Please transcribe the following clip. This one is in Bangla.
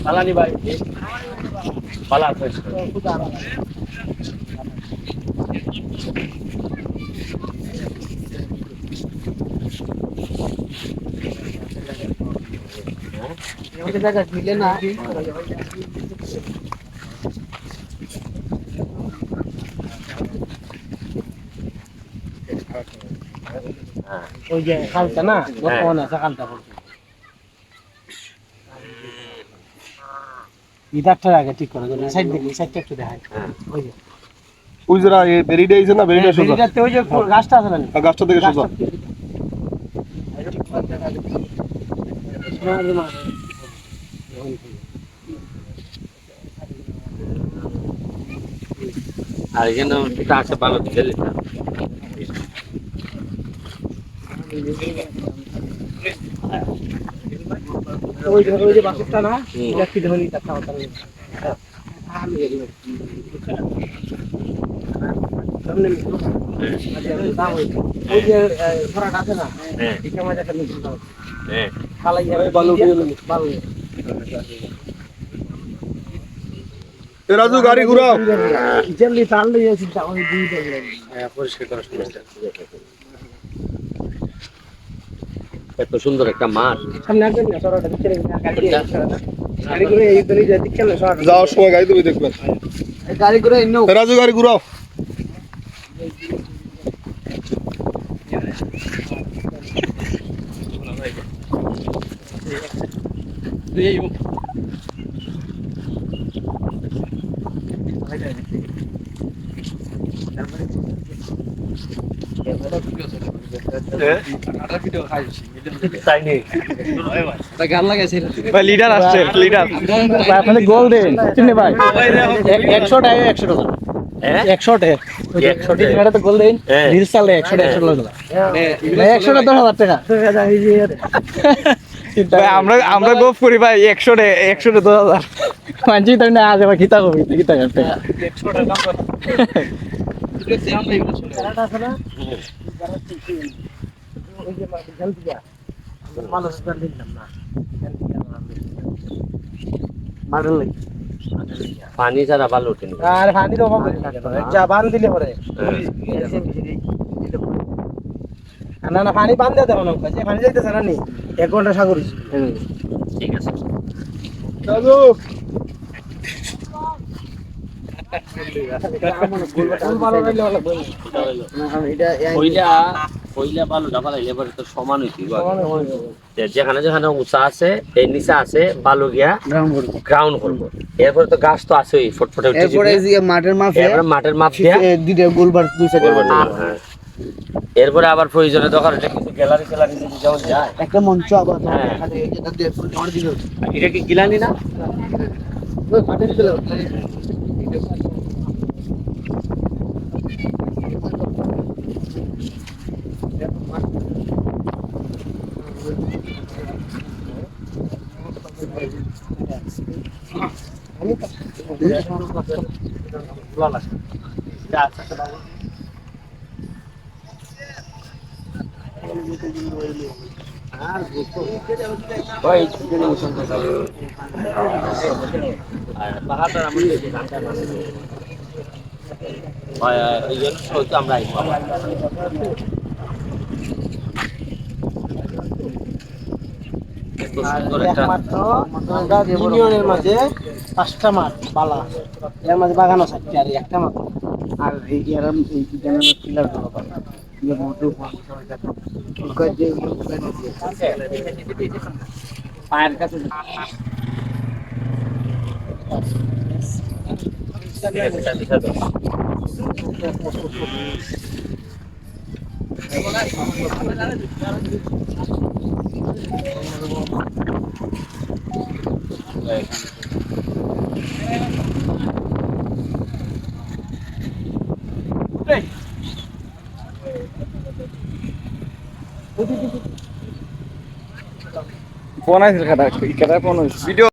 চালানি ভাই পালা হয়েছে জায়গা মিলে না ওই যে খালটা না বর্তমানে আছে খালটা ইদারটার আগে ঠিক করে দেন সাইড দেখি সাইডটা একটু দেখাই ওই যে ওই যারা এই বেরিটা আইছে না বেরিটা সোজা বেরিটাতে ওই যে গাছটা আছে না গাছটা থেকে সোজা আর এখানে টাকা ভালো দিলে না ওই যে বাসুরটা না এটা কি ধরনি টাকা হতো ওই যে ফরাটা আছে না এটা মজা একটা মিষ্টি দাও খালাই ভালো ভালো এ রাজু গাড়ি ঘুরাও জলদি তাড়লে এসে ওই দুই দেখলেন পরিষ্কার করার সমস্যা এত সুন্দর একটা মাঠ সামনে আসবেন না সরাটা ভিতরে গাড়ি করে এই ধরে যে দেখছেন না সরাটা যাওয়ার সময় গাড়ি তুমি দেখবেন গাড়ি করে নো এ রাজু গাড়ি ঘুরাও লিডার আসছে লিডার আপনি গোল দেন চিনি ভাই 100 টাকা 100 টাকা 100 টাকা 100 টাকা তো গোল দেন রিল চালে 100 টাকা 100 টাকা 100 টাকা 10,000 টাকা আমরা আমরা গোপ করি ভাই 100 টাকা 100 টাকা 10,000 মানছি তো না আজ আবার কিতা কবি কিতা করতে 100 টাকা দাম পানি ছাড়া ভালো ওঠে আর পানির অভাব যা বান দিলে পরে না না পানি বান দিয়ে দেবো না যে পানি যাইতেছে না নি 1 ঘন্টা সাগর ঠিক আছে রাজু কইলা ভালো ডাবা লাইলে পরে তো সমান হইতি যেখানে যেখানে উঁচা আছে এই নিচা আছে বালু গিয়া গ্রাউন্ড করবো এরপরে তো গাছ তো আছে ফটফটে উঠে এরপরে যে মাঠের মাপ মাঠের মাপ দিয়া দুইটা গোলবার দুই সাইডে এরপরে আবার প্রয়োজনে দরকার হলে কিছু গ্যালারি গ্যালারি যেমন যায় একটা মঞ্চ আবার এটা কি গিলানি না আমরা ইউনিয়নের মাঝে 5টা মাঠ বালা এর মাঝে বাগান আছে আর একটা মাত্র আর এর পিলার গুলো পায়ের কাছে ফোন আছে কাটা ফোন ভিডিও